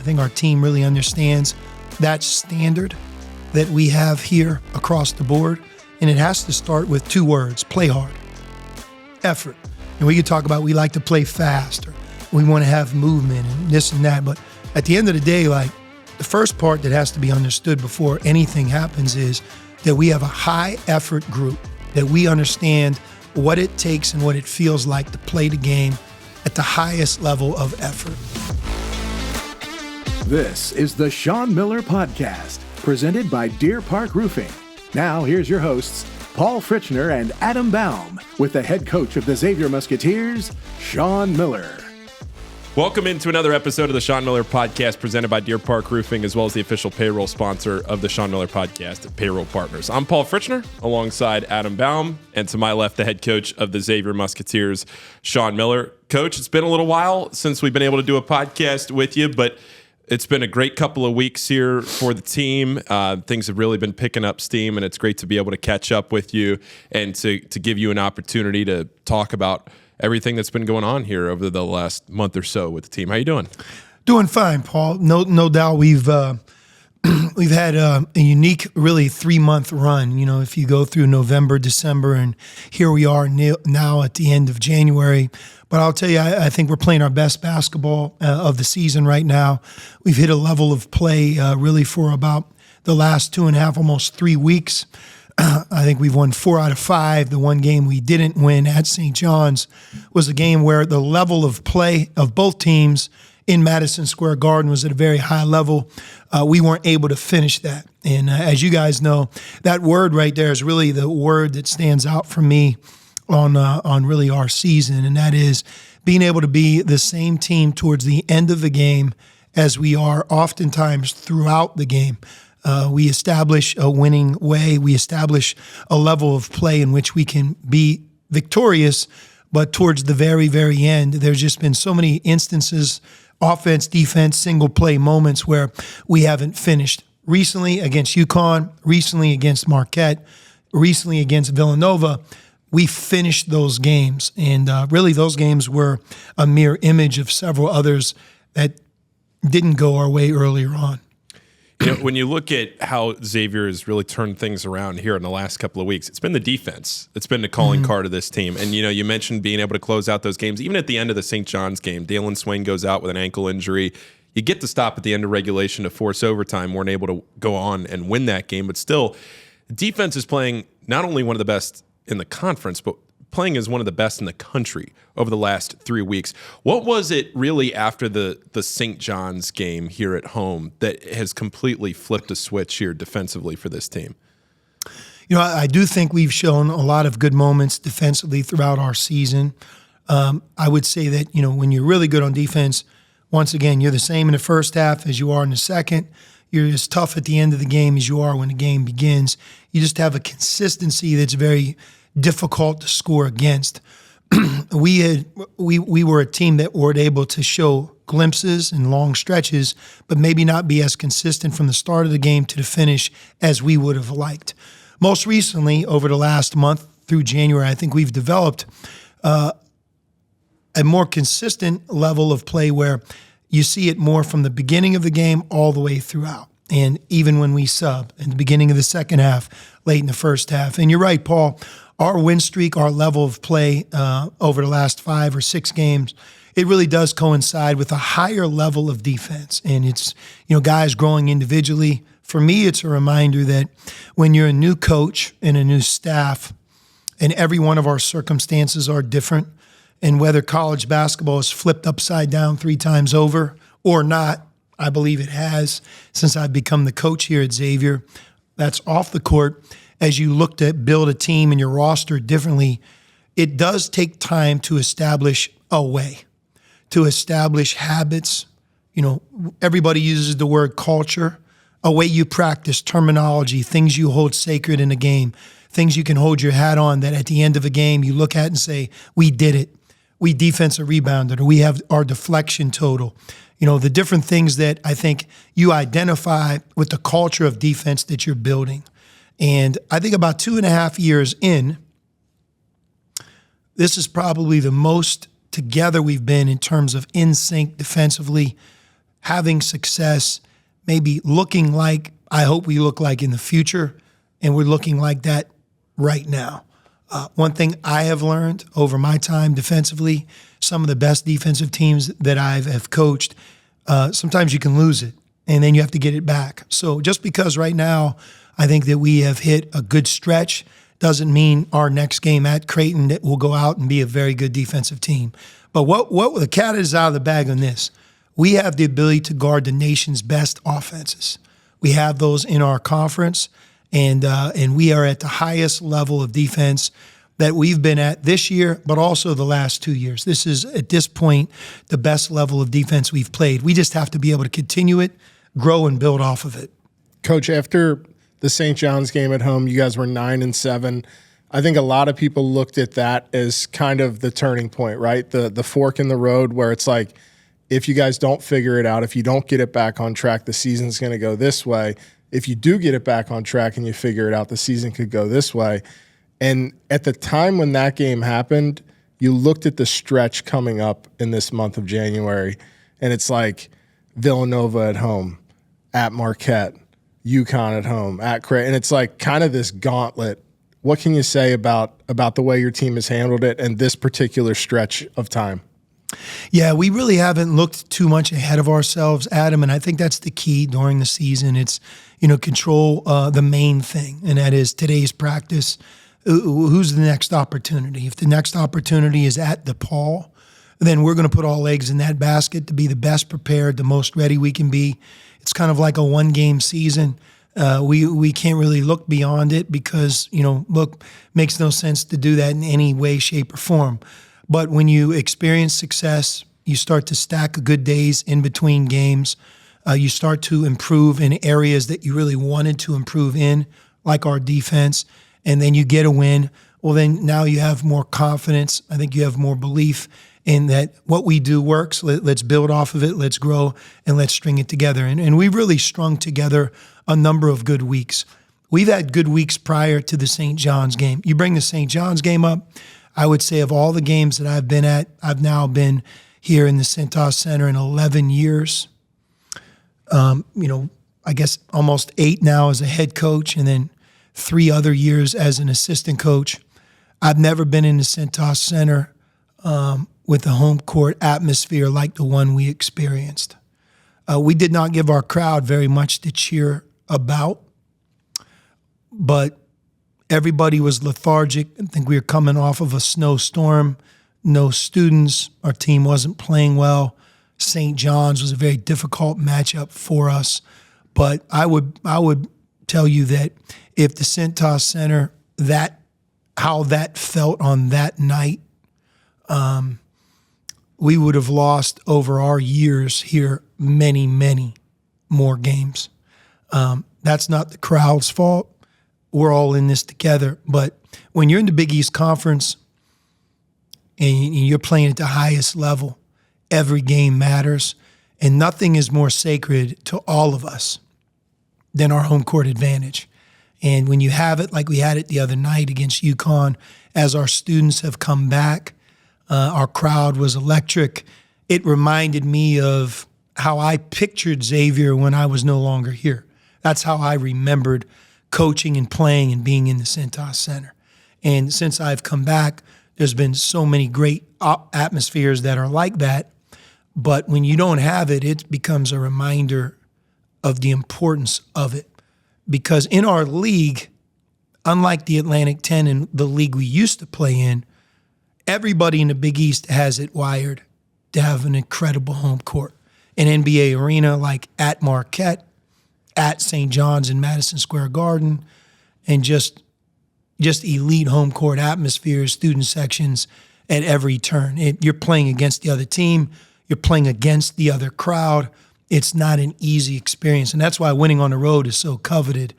I think our team really understands that standard that we have here across the board. And it has to start with two words: play hard, effort. And we could talk about we like to play fast, or we want to have movement and this and that. But at the end of the day, like, the first part that has to be understood before anything happens is that we have a high effort group, that we understand what it takes and what it feels like to play the game at the highest level of effort. This is the Sean Miller Podcast, presented by Deer Park Roofing. Now, here's your hosts, Paul Fritschner and Adam Baum, with the head coach of the Xavier Musketeers, Sean Miller. Welcome into another episode of the Sean Miller Podcast, presented by Deer Park Roofing, as well as the official payroll sponsor of the Sean Miller Podcast at Payroll Partners. I'm Paul Fritschner, alongside Adam Baum, and to my left, the head coach of the Xavier Musketeers, Sean Miller. Coach, it's been a little while since we've been able to do a podcast with you, but it's been a great couple of weeks here for the team. Things have really been picking up steam, and it's great to be able to catch up with you and to give you an opportunity to talk about everything that's been going on here over the last month or so with the team. How you doing? Doing fine, Paul. No doubt we've had a unique, really 3-month run. You know, if you go through November, December, and here we are now at the end of January. But I'll tell you, I think we're playing our best basketball of the season right now. We've hit a level of play really for about the last 2.5, almost 3 weeks. I think we've won 4 out of 5. The one game we didn't win at St. John's was a game where the level of play of both teams in Madison Square Garden was at a very high level. We weren't able to finish that. And as you guys know, that word right there is really the word that stands out for me on really our season, and that is being able to be the same team towards the end of the game as we are oftentimes throughout the game. We establish a winning way. We establish a level of play in which we can be victorious, but towards the very, very end, there's just been so many instances, offense, defense, single play moments where we haven't finished. Recently against UConn, recently against Marquette, recently against Villanova, we finished those games. And really those games were a mere image of several others that didn't go our way earlier on. You know, when you look at how Xavier has really turned things around here in the last couple of weeks, it's been the defense. It's been the calling card of this team. And, you know, you mentioned being able to close out those games. Even at the end of the St. John's game, Dalen Swain goes out with an ankle injury. You get to stop at the end of regulation to force overtime. Weren't able to go on and win that game. But still, the defense is playing not only one of the best in the conference, but playing as one of the best in the country over the last 3 weeks. What was it really after the St. John's game here at home that has completely flipped a switch here defensively for this team? You know, I do think we've shown a lot of good moments defensively throughout our season. I would say that, you know, when you're really good on defense, once again, you're the same in the first half as you are in the second. You're as tough at the end of the game as you are when the game begins. You just have a consistency that's very difficult to score against. We were a team that were able to show glimpses and long stretches, but maybe not be as consistent from the start of the game to the finish as we would have liked. Most recently, over the last month through January, I think we've developed a more consistent level of play where you see it more from the beginning of the game all the way throughout. And even when we sub in the beginning of the second half, late in the first half. And you're right, Paul, our win streak, our level of play over the last 5 or 6 games, it really does coincide with a higher level of defense. And it's, you know, guys growing individually. For me, it's a reminder that when you're a new coach and a new staff, and every one of our circumstances are different, and whether college basketball is flipped upside down 3 times over or not, I believe it has since I've become the coach here at Xavier. That's off the court. As you look to build a team and your roster differently, it does take time to establish a way, to establish habits. You know, everybody uses the word culture, a way you practice terminology, things you hold sacred in a game, things you can hold your hat on that at the end of a game you look at and say, we did it. We defensive rebounded, or we have our deflection total. You know, the different things that I think you identify with the culture of defense that you're building. And I think about 2.5 years in, this is probably the most together we've been in terms of in sync defensively, having success, maybe looking like I hope we look like in the future, and we're looking like that right now. One thing I have learned over my time defensively, some of the best defensive teams that have coached, sometimes you can lose it, and then you have to get it back. So just because right now I think that we have hit a good stretch doesn't mean our next game at Creighton that we'll go out and be a very good defensive team. But what the cat is out of the bag on this. We have the ability to guard the nation's best offenses. We have those in our conference, and we are at the highest level of defense that we've been at this year, but also the last 2 years. This is, at this point, the best level of defense we've played. We just have to be able to continue it, grow, and build off of it. Coach, after the St. John's game at home, you guys were 9-7. I think a lot of people looked at that as kind of the turning point, right? The fork in the road where it's like, if you guys don't figure it out, if you don't get it back on track, the season's going to go this way. If you do get it back on track and you figure it out, the season could go this way. And at the time when that game happened, you looked at the stretch coming up in this month of January, and it's like Villanova at home, at Marquette, UConn at home, at Creighton, and it's like kind of this gauntlet. What can you say about the way your team has handled it and this particular stretch of time? Yeah, we really haven't looked too much ahead of ourselves, Adam, and I think that's the key during the season. It's, control the main thing, and that is today's practice. Who's the next opportunity? If the next opportunity is at DePaul, then we're going to put all eggs in that basket to be the best prepared, the most ready we can be. It's kind of like a one-game season. We can't really look beyond it because, makes no sense to do that in any way, shape, or form. But when you experience success, you start to stack good days in between games. You start to improve in areas that you really wanted to improve in, like our defense, and then you get a win. Well, then now you have more confidence. I think you have more belief in that what we do works. Let's build off of it. Let's grow, and let's string it together. And we really strung together a number of good weeks. We've had good weeks prior to the St. John's game. You bring the St. John's game up, I would say of all the games that I've been at, I've now been here in the Cintas Center in 11 years. I guess almost 8 now as a head coach, and then 3 other years as an assistant coach. I've never been in the Cintas Center with a home court atmosphere like the one we experienced. We did not give our crowd very much to cheer about, but everybody was lethargic. I think we were coming off of a snowstorm, no students. Our team wasn't playing well. St. John's was a very difficult matchup for us. But I would tell you that if the Cintas Center, how that felt on that night, we would have lost over our years here many, many more games. That's not the crowd's fault. We're all in this together. But when you're in the Big East Conference and you're playing at the highest level, every game matters, and nothing is more sacred to all of us than our home court advantage. And when you have it like we had it the other night against UConn, as our students have come back, our crowd was electric. It reminded me of how I pictured Xavier when I was no longer here. That's how I remembered coaching and playing and being in the Cintas Center. And since I've come back, there's been so many great atmospheres that are like that. But when you don't have it, it becomes a reminder of the importance of it. Because in our league, unlike the Atlantic 10 and the league we used to play in, everybody in the Big East has it wired to have an incredible home court. An NBA arena like at Marquette, at St. John's in Madison Square Garden, and just elite home court atmospheres, student sections at every turn. You're playing against the other team. You're playing against the other crowd. It's not an easy experience, and that's why winning on the road is so coveted.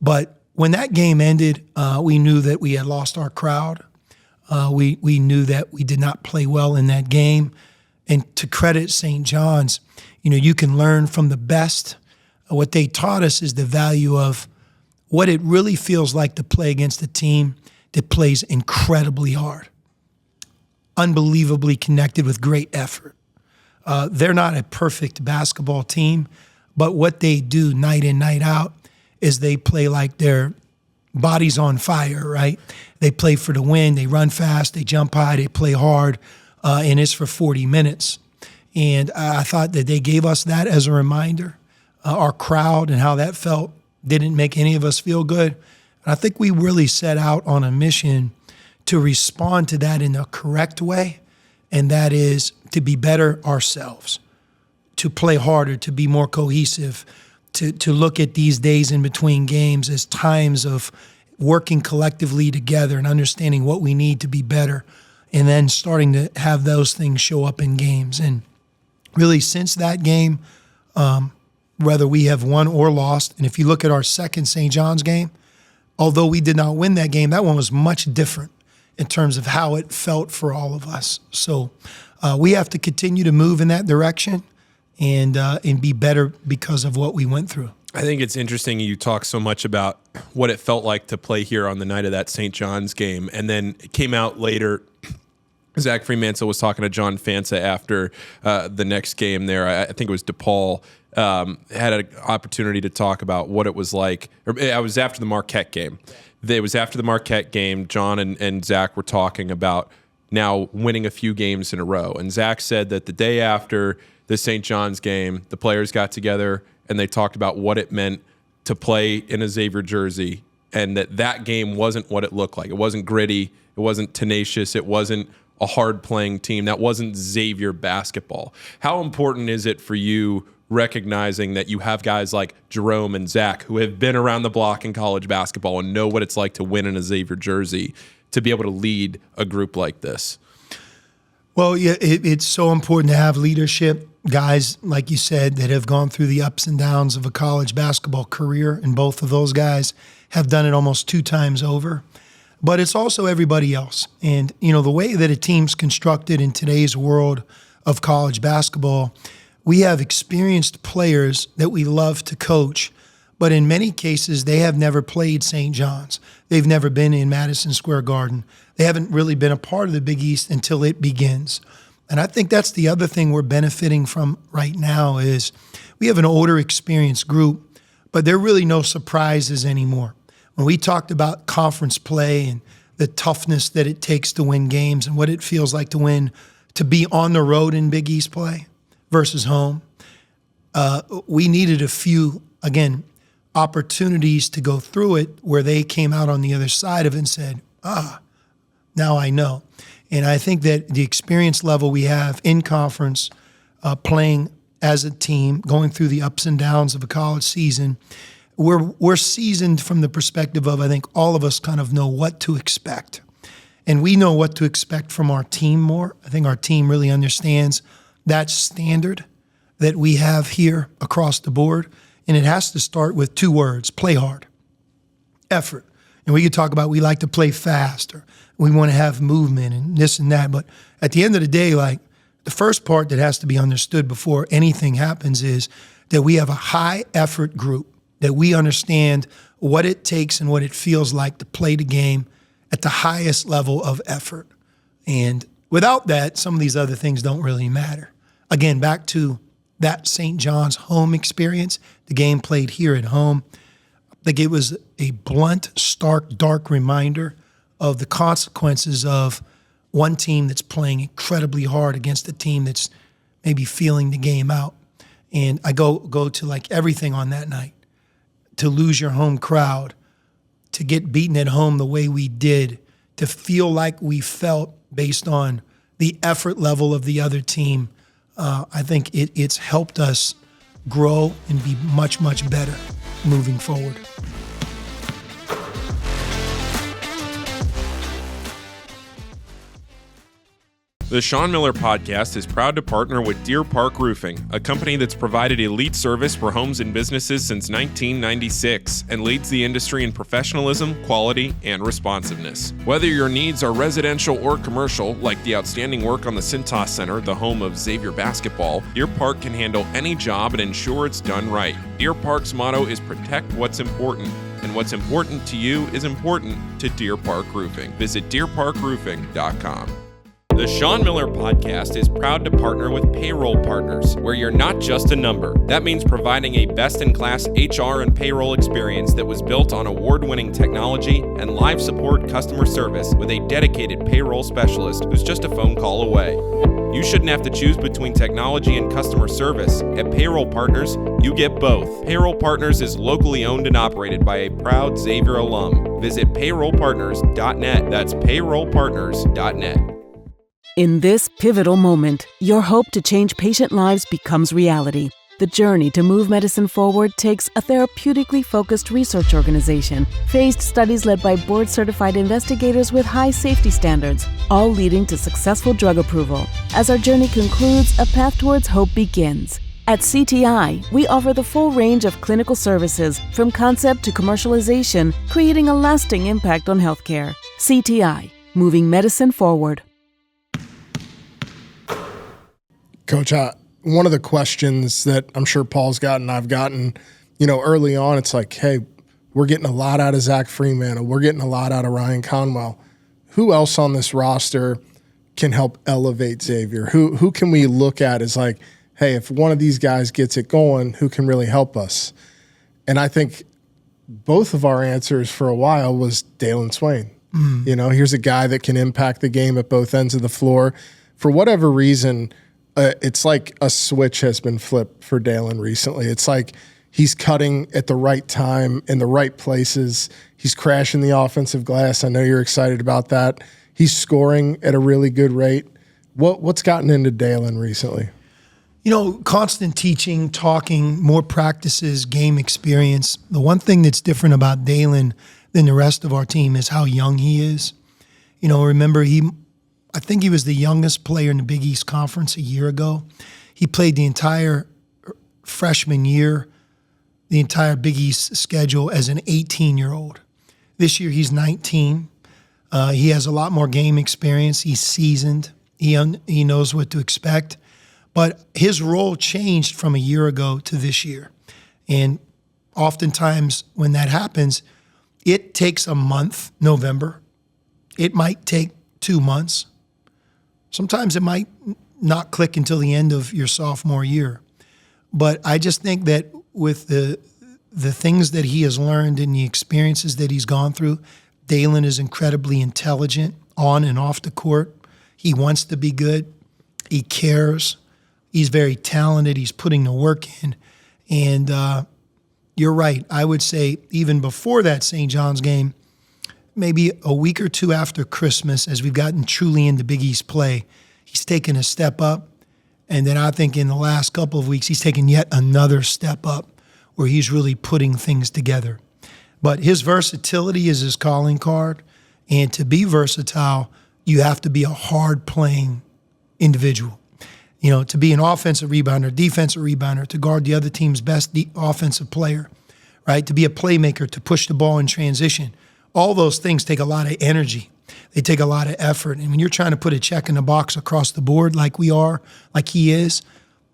But when that game ended, we knew that we had lost our crowd. We knew that we did not play well in that game. And to credit St. John's, you can learn from the best. What they taught us is the value of what it really feels like to play against a team that plays incredibly hard, unbelievably connected with great effort. They're not a perfect basketball team, but what they do night in, night out is they play like their body's on fire, right? They play for the win. They run fast. They jump high. They play hard, and it's for 40 minutes. And I thought that they gave us that as a reminder. Our crowd and how that felt didn't make any of us feel good. And I think we really set out on a mission to respond to that in a correct way, and that is to be better ourselves, to play harder, to be more cohesive, to look at these days in between games as times of working collectively together and understanding what we need to be better, and then starting to have those things show up in games. And really, since that game, whether we have won or lost, and if you look at our second St. John's game, although we did not win that game, that one was much different in terms of how it felt for all of us. So we have to continue to move in that direction and be better because of what we went through. I think it's interesting you talk so much about what it felt like to play here on the night of that St. John's game, and then it came out later. Zach Fremantle was talking to John Fansa after the next game there. I think it was DePaul. Had an opportunity to talk about what it was like. I was after the Marquette game. It was after the Marquette game. John and Zach were talking about now winning a few games in a row. And Zach said that the day after the St. John's game, the players got together and they talked about what it meant to play in a Xavier jersey, and that game wasn't what it looked like. It wasn't gritty. It wasn't tenacious. It wasn't a hard-playing team. That wasn't Xavier basketball. How important is it for you recognizing that you have guys like Jerome and Zach who have been around the block in college basketball and know what it's like to win in a Xavier jersey to be able to lead a group like this? Well, yeah, it's so important to have leadership, guys, like you said, that have gone through the ups and downs of a college basketball career, and both of those guys have done it almost 2 times over. But it's also everybody else. And, the way that a team's constructed in today's world of college basketball, we have experienced players that we love to coach, but in many cases, they have never played St. John's. They've never been in Madison Square Garden. They haven't really been a part of the Big East until it begins. And I think that's the other thing we're benefiting from right now is we have an older, experienced group, but there are really no surprises anymore. When we talked about conference play and the toughness that it takes to win games and what it feels like to be on the road in Big East play versus home, we needed a few, again, opportunities to go through it where they came out on the other side of it and said, now I know. And I think that the experience level we have in conference, playing as a team, going through the ups and downs of a college season, we're seasoned from the perspective of, I think all of us kind of know what to expect. And we know what to expect from our team more. I think our team really understands that standard that we have here across the board. And it has to start with 2 words: play hard, effort. And we could talk about we like to play fast or we want to have movement and this and that. But at the end of the day, like, the first part that has to be understood before anything happens is that we have a high effort group, that we understand what it takes and what it feels like to play the game at the highest level of effort. And without that, some of these other things don't really matter. Again, back to that St. John's home experience, the game played here at home. I think it was a blunt, stark, dark reminder of the consequences of one team that's playing incredibly hard against a team that's maybe feeling the game out. And I go to like everything on that night. To lose your home crowd, to get beaten at home the way we did, to feel like we felt based on the effort level of the other team, I think it's helped us grow and be much, much better moving forward. The Sean Miller Podcast is proud to partner with Deer Park Roofing, a company that's provided elite service for homes and businesses since 1996 and leads the industry in professionalism, quality, and responsiveness. Whether your needs are residential or commercial, like the outstanding work on the Cintas Center, the home of Xavier basketball, Deer Park can handle any job and ensure it's done right. Deer Park's motto is protect what's important, and what's important to you is important to Deer Park Roofing. Visit deerparkroofing.com. The Sean Miller Podcast is proud to partner with Payroll Partners, where you're not just a number. That means providing a best-in-class HR and payroll experience that was built on award-winning technology and live support customer service with a dedicated payroll specialist who's just a phone call away. You shouldn't have to choose between technology and customer service. At Payroll Partners, you get both. Payroll Partners is locally owned and operated by a proud Xavier alum. Visit payrollpartners.net. That's payrollpartners.net. In this pivotal moment, your hope to change patient lives becomes reality. The journey to move medicine forward takes a therapeutically focused research organization, phased studies led by board-certified investigators with high safety standards, all leading to successful drug approval. As our journey concludes, a path towards hope begins. At CTI, we offer the full range of clinical services, from concept to commercialization, creating a lasting impact on healthcare. CTI, moving medicine forward. Coach, one of the questions that I'm sure Paul's gotten, I've gotten, early on, it's like, hey, we're getting a lot out of Zach Freeman, we're getting a lot out of Ryan Conwell. Who else on this roster can help elevate Xavier? Who can we look at as like, hey, if one of these guys gets it going, who can really help us? And I think both of our answers for a while was Dalen Swain. Here's a guy that can impact the game at both ends of the floor. For whatever reason, it's like a switch has been flipped for Dalen recently. It's like he's cutting at the right time in the right places. He's crashing the offensive glass. I know you're excited about that. He's scoring at a really good rate. What's gotten into Dalen recently? Constant teaching, talking, more practices, game experience. The one thing that's different about Dalen than the rest of our team is how young he is. Remember, I think he was the youngest player in the Big East Conference a year ago. He played the entire freshman year, the entire Big East schedule as an 18-year-old. This year he's 19. He has a lot more game experience. He's seasoned. He knows what to expect. But his role changed from a year ago to this year. And oftentimes when that happens, it takes a month, November. It might take 2 months. Sometimes it might not click until the end of your sophomore year. But I just think that with the things that he has learned and the experiences that he's gone through, Dalen is incredibly intelligent on and off the court. He wants to be good. He cares. He's very talented. He's putting the work in. And you're right. I would say even before that St. John's game, maybe a week or two after Christmas, as we've gotten truly into Big East play, he's taken a step up. And then I think in the last couple of weeks, he's taken yet another step up where he's really putting things together. But his versatility is his calling card. And to be versatile, you have to be a hard-playing individual. To be an offensive rebounder, defensive rebounder, to guard the other team's best offensive player, right? To be a playmaker, to push the ball in transition. All those things take a lot of energy. They take a lot of effort. And when you're trying to put a check in the box across the board like we are, like he is,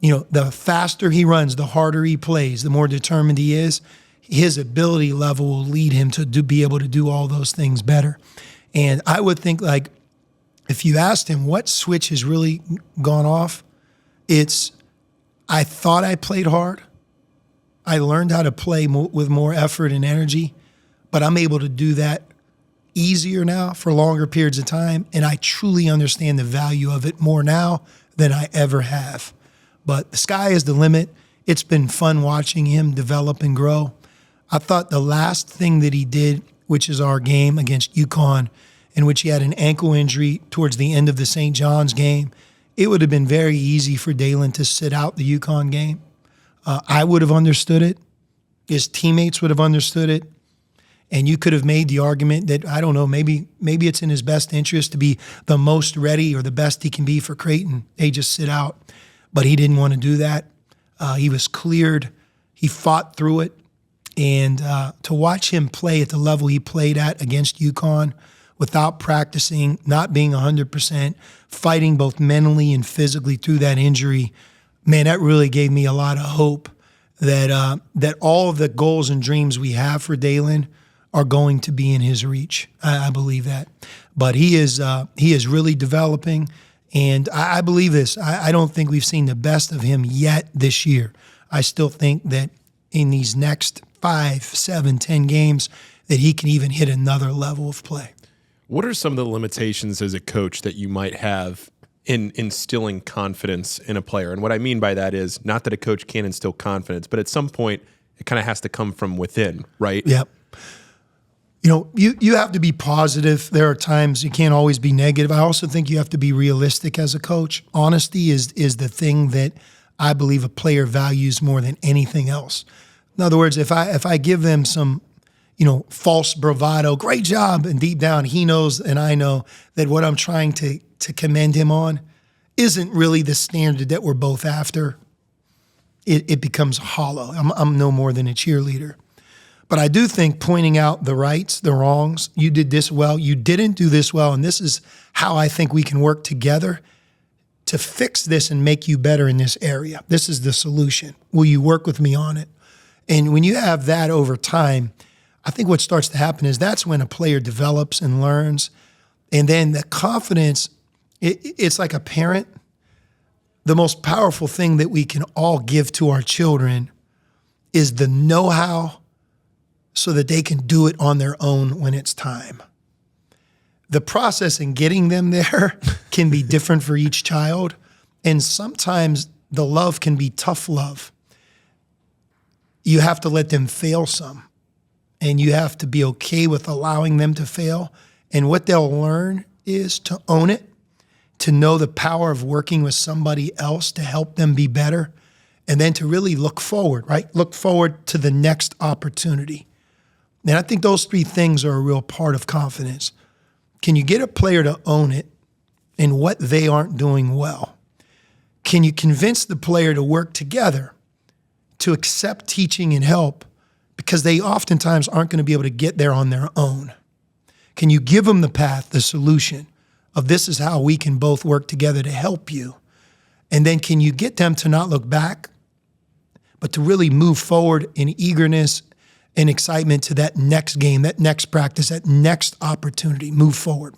the faster he runs, the harder he plays, the more determined he is, his ability level will lead him to be able to do all those things better. And I would think, like, if you asked him what switch has really gone off, it's, I thought I played hard. I learned how to play with more effort and energy, but I'm able to do that easier now for longer periods of time, and I truly understand the value of it more now than I ever have. But the sky is the limit. It's been fun watching him develop and grow. I thought the last thing that he did, which is our game against UConn, in which he had an ankle injury towards the end of the St. John's game, it would have been very easy for Dalen to sit out the UConn game. I would have understood it. His teammates would have understood it. And you could have made the argument that, I don't know, maybe it's in his best interest to be the most ready or the best he can be for Creighton. They just sit out. But he didn't want to do that. He was cleared. He fought through it. And to watch him play at the level he played at against UConn without practicing, not being 100%, fighting both mentally and physically through that injury, man, that really gave me a lot of hope that all of the goals and dreams we have for Dalen are going to be in his reach. I believe that. But he is really developing, And I believe this. I don't think we've seen the best of him yet this year. I still think that in these next 5, 7, 10 games that he can even hit another level of play. What are some of the limitations as a coach that you might have in instilling confidence in a player? And what I mean by that is not that a coach can't instill confidence, but at some point it kind of has to come from within, right? Yep. You have to be positive. There are times you can't always be negative. I also think you have to be realistic as a coach. Honesty is the thing that I believe a player values more than anything else. In other words, if I give them some, false bravado, great job, and deep down he knows and I know that what I'm trying to commend him on isn't really the standard that we're both after, it becomes hollow. I'm no more than a cheerleader. But I do think pointing out the rights, the wrongs, you did this well, you didn't do this well, and this is how I think we can work together to fix this and make you better in this area. This is the solution. Will you work with me on it? And when you have that over time, I think what starts to happen is that's when a player develops and learns. And then the confidence, it's like a parent. The most powerful thing that we can all give to our children is the know-how so that they can do it on their own when it's time. The process in getting them there can be different for each child. And sometimes the love can be tough love. You have to let them fail some. And you have to be okay with allowing them to fail. And what they'll learn is to own it, to know the power of working with somebody else to help them be better, and then to really look forward, right? Look forward to the next opportunity. And I think those 3 things are a real part of confidence. Can you get a player to own it in what they aren't doing well? Can you convince the player to work together, to accept teaching and help, because they oftentimes aren't going to be able to get there on their own? Can you give them the path, the solution of this is how we can both work together to help you? And then can you get them to not look back, but to really move forward in eagerness and excitement to that next game, that next practice, that next opportunity, move forward.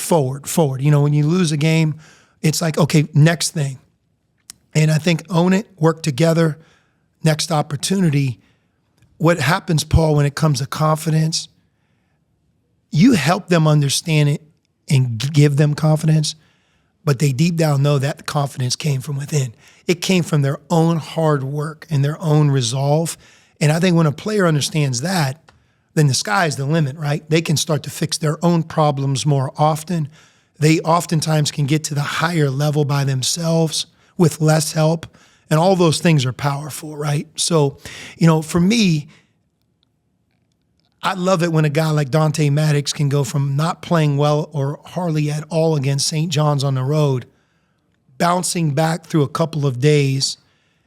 When you lose a game, it's like, okay, next thing. And I think own it, work together, next opportunity. What happens, Paul, when it comes to confidence, you help them understand it and give them confidence, but they deep down know that the confidence came from within. It came from their own hard work and their own resolve. And I think when a player understands that, then the sky's the limit, right? They can start to fix their own problems more often. They oftentimes can get to the higher level by themselves with less help. And all those things are powerful, right? So, for me, I love it when a guy like Dante Maddox can go from not playing well or hardly at all against St. John's on the road, bouncing back through a couple of days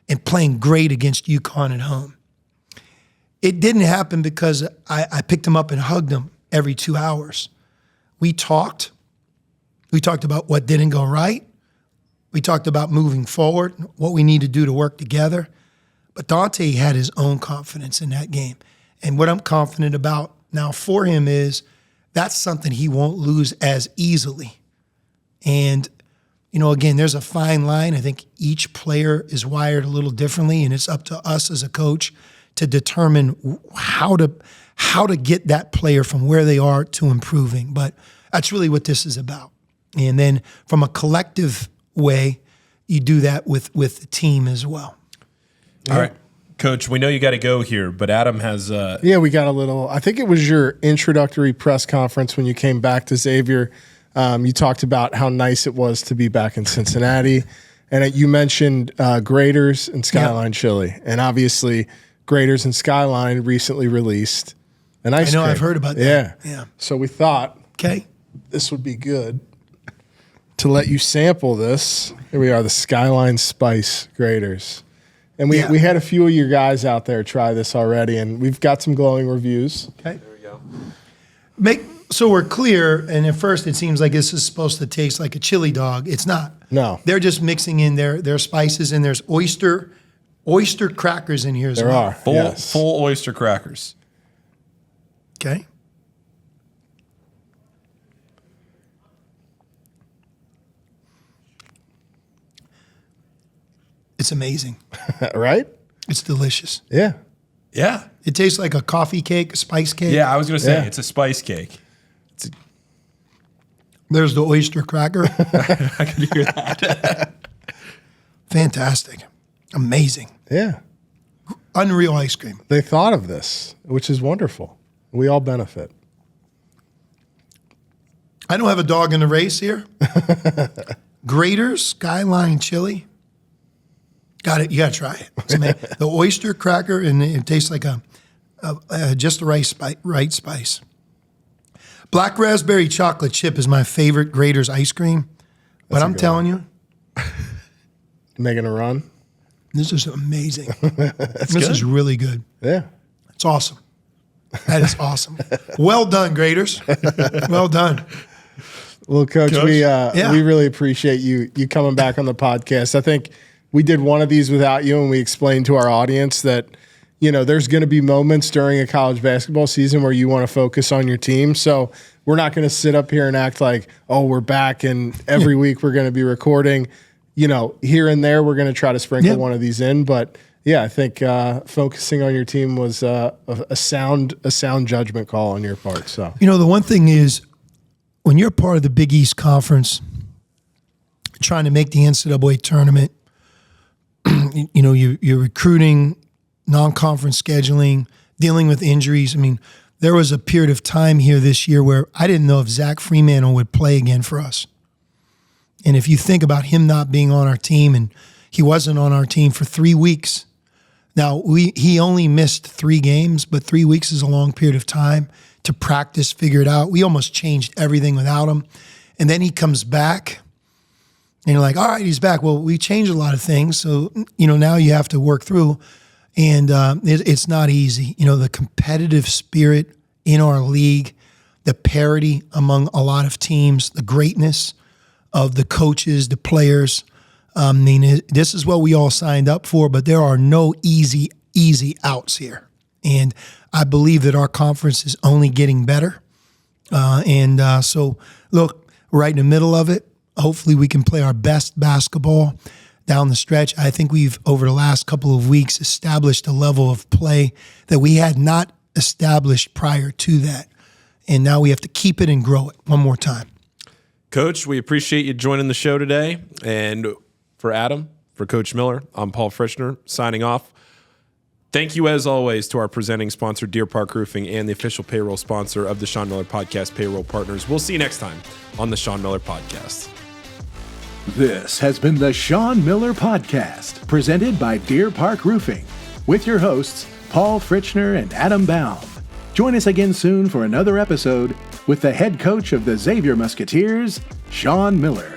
and playing great against UConn at home. It didn't happen because I picked him up and hugged him every 2 hours. We talked. We talked about what didn't go right. We talked about moving forward, what we need to do to work together. But Dante had his own confidence in that game. And what I'm confident about now for him is that's something he won't lose as easily. And, again, there's a fine line. I think each player is wired a little differently, and it's up to us as a coach to determine how to get that player from where they are to improving. But that's really what this is about. And then from a collective way, you do that with the team as well. All right. Coach, we know you got to go here, but Adam has... we got a little... I think it was your introductory press conference when you came back to Xavier. You talked about how nice it was to be back in Cincinnati. And you mentioned Graeter's and Skyline Chili. And obviously, Graeter's and Skyline recently released an ice cream. I've heard about that. Yeah. So we thought this would be good to let you sample this. Here we are, the Skyline Spice Graeters. And we had a few of your guys out there try this already, and we've got some glowing reviews. Okay. There we go. So we're clear, and at first it seems like this is supposed to taste like a chili dog. It's not. No. They're just mixing in their spices, and there's oyster crackers in here as well. There are. Full oyster crackers. Okay. It's amazing. Right? It's delicious. Yeah. Yeah. It tastes like a coffee cake, a spice cake. Yeah, I was going to say Yeah. it's a spice cake. There's the oyster cracker. I can hear that. Fantastic. Amazing. Yeah. Unreal ice cream. They thought of this, which is wonderful. We all benefit. I don't have a dog in the race here. Graeter Skyline Chili. Got it. You got to try it. It's amazing. The oyster cracker, and it tastes like just the right spice. Black raspberry chocolate chip is my favorite Graeter's ice cream. But I'm telling you, Making a run. this is amazing. This is really good. Yeah. It's awesome. That is awesome. Well done, Graeters. Well done. Well, Coach, Yeah. we really appreciate you coming back on the podcast. I think we did one of these without you, and we explained to our audience that, there's going to be moments during a college basketball season where you want to focus on your team. So we're not going to sit up here and act like, oh, we're back and every week we're going to be recording. Here and there we're going to try to sprinkle one of these in. But yeah, I think focusing on your team was a sound judgment call on your part. So the one thing is, when you're part of the Big East Conference, trying to make the NCAA tournament, you're recruiting, non-conference scheduling, dealing with injuries. I mean, there was a period of time here this year where I didn't know if Zach Fremantle would play again for us. And if you think about him not being on our team, and he wasn't on our team for 3 weeks. Now, he only missed 3 games, but 3 weeks is a long period of time to practice, figure it out. We almost changed everything without him. And then he comes back, and you're like, all right, he's back. Well, we changed a lot of things, so, now you have to work through. And it's not easy. The competitive spirit in our league, the parity among a lot of teams, the greatness of the coaches, the players. This is what we all signed up for, but there are no easy outs here. And I believe that our conference is only getting better. So, look, right in the middle of it, hopefully we can play our best basketball down the stretch. I think we've, over the last couple of weeks, established a level of play that we had not established prior to that. And now we have to keep it and grow it one more time. Coach, we appreciate you joining the show today. And for Adam, for Coach Miller, I'm Paul Fritschner, signing off. Thank you, as always, to our presenting sponsor, Deer Park Roofing, and the official payroll sponsor of the Sean Miller Podcast, Payroll Partners. We'll see you next time on the Sean Miller Podcast. This has been the Sean Miller Podcast, presented by Deer Park Roofing, with your hosts, Paul Fritschner and Adam Baum. Join us again soon for another episode with the head coach of the Xavier Musketeers, Sean Miller.